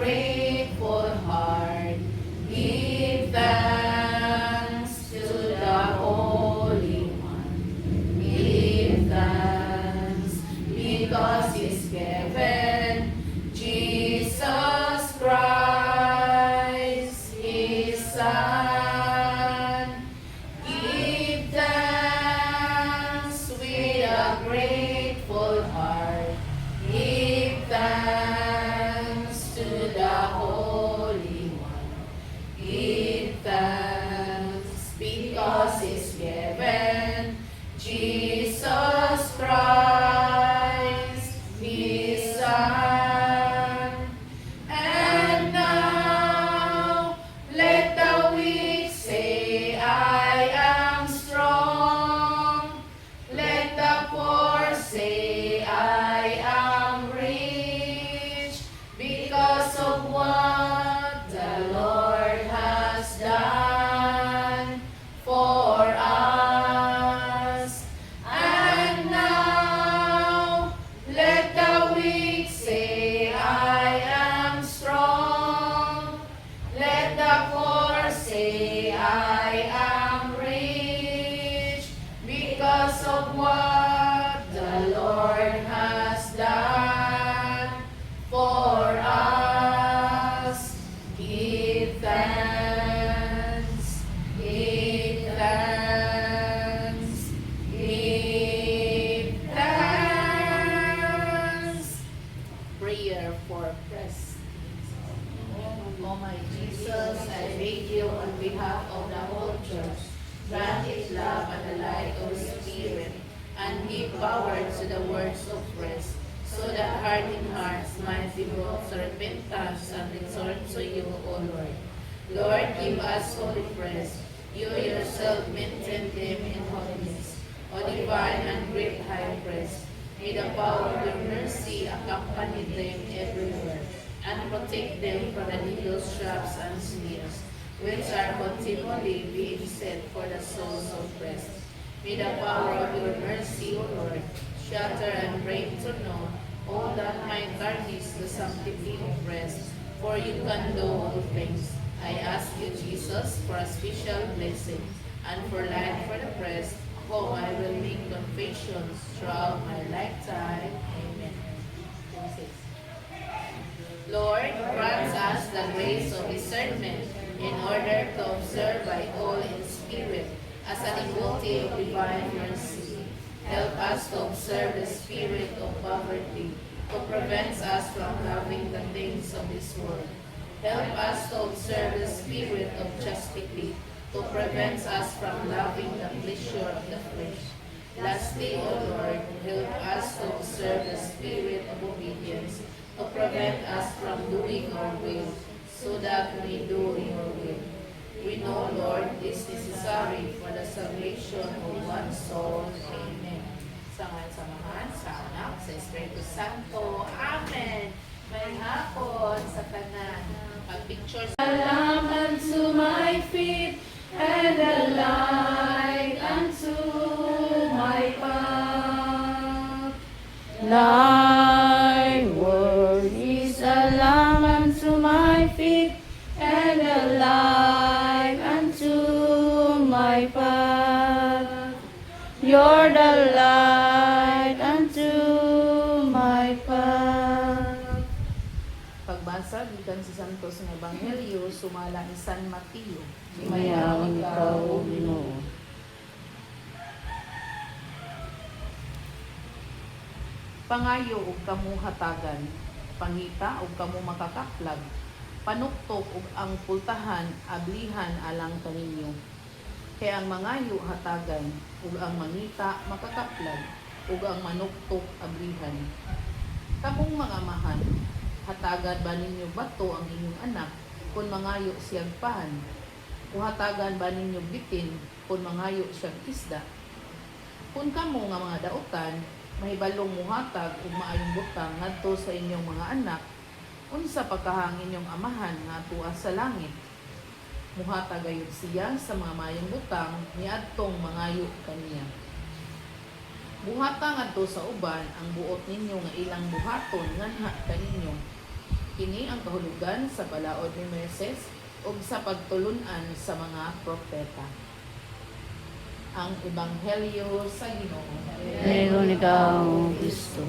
grateful heart, give thanks to the Holy One. Give thanks because He's given Jesus Christ, His Son. Give thanks with a grateful heart. Give thanks to the Holy One. Give thanks because He's given Jesus Christ, His Son. And now let the weak say, I am strong. Let the poor say, I am rich, because of what the Lord has done for us. And now let the weak say, I am strong. Let the poor say, I am rich, because of what the Lord has done for us. Give thanks, give thanks, give thanks. Prayer for Christ. O my Jesus, I beg you on behalf of the whole church, grant it love and the light of the Spirit, and give power to the words of praise, so that hardened hearts might be brought to repentance and return to you, O Lord. Lord, give us holy praise. You yourself maintain them in holiness. O divine and great high priest, may the power of your mercy accompany them everywhere, and protect them from the needles, traps, and snares, which are continually being set for the souls of Christ. May the power of your mercy, O Lord, shatter and bring to naught all that might tarnish the sanctity of rest, for you can do all things. I ask you, Jesus, for a special blessing, and for light for the press, whom I will make confessions throughout my lifetime. Amen. Lord, grant us the grace of discernment in order to observe by all in spirit as a devotee of divine mercy. Help us to observe the spirit of poverty, to prevent us from loving the things of this world. Help us to observe the spirit of chastity, to prevent us from loving the pleasure of the flesh. Lastly, O Lord, help us to observe the spirit of obedience, to prevent us from doing our will, so that we do your will. We know, Lord, this is necessary for the salvation of one soul. Amen. Samahan sa anak, sa Espiritu Santo. Amen. May hapon sa tanan. Pag-picture sa lamp unto my feet, and a light unto my path. Thy word is a lamp unto my feet, and a light unto my path. You're the light unto my path. Pagbasa gikan sa Santos nga Ebanghelyo sumala ni San Mateo. Mayawang ikaw, O Ginoo. Pangayo ug kamo hatagan, pangita ug kamo makakaplag, panuktok ug ang pultahan ablihan alang kaninyo. Kaya ang mangayo hatagan ug ang mangita makakaplag ug ang manuktok ablihan. Kamong mga amahan, hatagan ba ninyo bato ang inyong anak kung mangayo siyang pahan? O hatagan ba ninyo bitin kung mangayo siyang isda? Kung kamo nga mga daotan, mahibalong muhatag ug maayong butang ngadto sa inyong mga anak, unsa pagkahang inyong amahan nga tuwa sa langit? Muhatag gayud siya sa mga maayong butang niadtong mangayo kaniya. Buhatang adto sa uban ang buot ninyo nga ilang buhaton nganha kaninyo. Kini ang kahulugan sa balaod ni Moises ug sa pagtulunan sa mga propeta. Ang Ebanghelyo sa Ginoo. Pero ikaw, Kristo.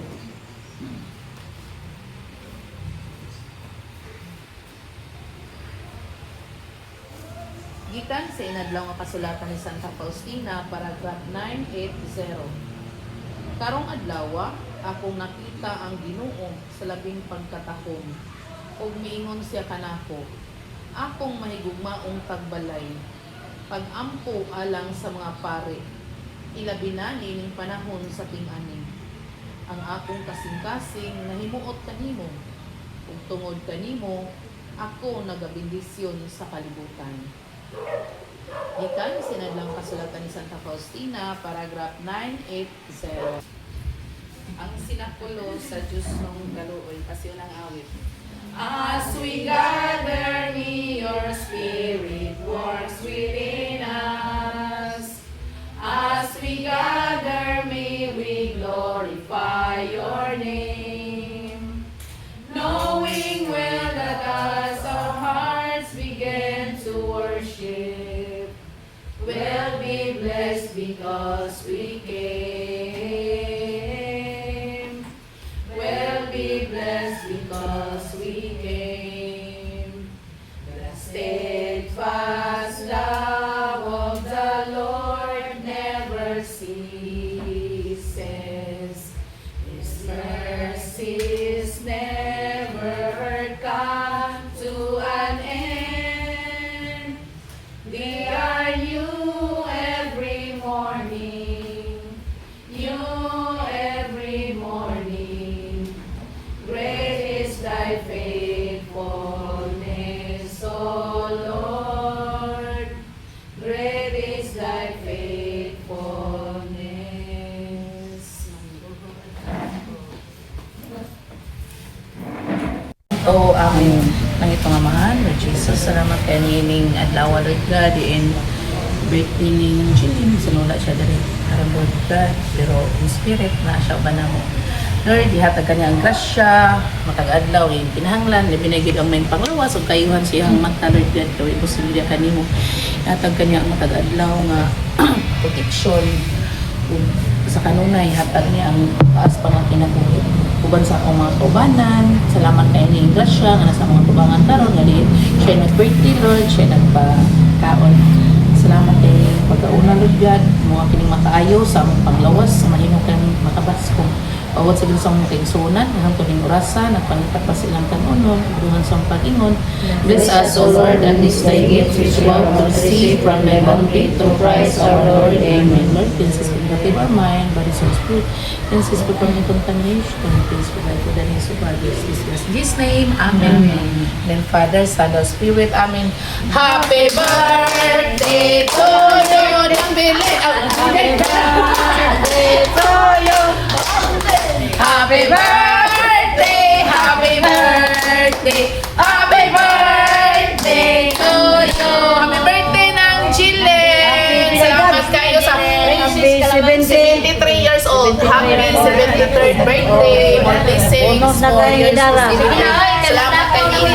Gikan sa inadlaw nga kasulatan ni Santa Faustina, paragraph 980. Karong adlaw, akong nakita ang Ginoo sa labing pagkatahom, ug miingon siya kanako, akong mahigugmaong tagbalay, pag-ampo alang sa mga pare, ilabi na nining panahon sa ting-ani. Ang akong kasing-kasing nahimuot kanimo, ug tungod kanimo, ako nagabindisyon sa kalibutan. Gikan sinadlang kasulatan ni Santa Faustina, paragraph 980. Ang sinapulo sa Diyos ng Galuoy, kasi ang awit. As we gather me, your spirit works within us. As we gather me, we glorify your name. Knowing well that as our hearts begin to worship, we'll be blessed because we came. We'll be blessed because we came. The steadfast love of the Lord never ceases. His mercies never come to an end. They are new every morning. New every morning. Great is thy faithfulness, O Lord. Great is thy faithfulness. O amin ang ipangamahan, Lord Jesus, salamat kay nining adlaw, Lord God, in birthday ni Jilin, sinula siya dari harang Lord God, pero in spirit na siya ba na mo. Lord, ihatag kanya ang grasya, matag-adlaw, yung pinahanglan, binigid ang may panglawas, o kayuhan siyang mata, Lord God, kawin mo silya kanimo. Ihatag kanya ang matag-adlaw nga protection, ug sa kanunay, hatag niya ang taas pa nga kinabuhi. Uban sa akong mga tubanan, salamat kay ni grasya nga nasa mga tubangan karon nga di siya nag-birthday, Lord, siya nagpakaon. Salamat kay pagkauna, Lord God, mga kining makaayo sa among panglawas, sa mahimong kang makabas kong bawat sa sa mong kaigsunan, hangtod ning orasan, nagpangipat pa silang kanunon, duhan sa pag-ingon. Bless us, O Lord, and this thy gift which we about to receive from thy bounty through Christ our Lord. Amen. Lord, cleanse us from the evil of our mind, body, soul, spirit, cleanse us from any contamination, please provide for the needs of others. In His name, Amen. Then Father, Son, and Spirit, Amen. Happy birthday to you, happy birthday to you. Happy birthday, happy birthday, happy birthday to you. Happy birthday ng Jilin. Salamat kayo sa 73 years old. Happy 73rd birthday. More blessings, more years. Salamat kayo.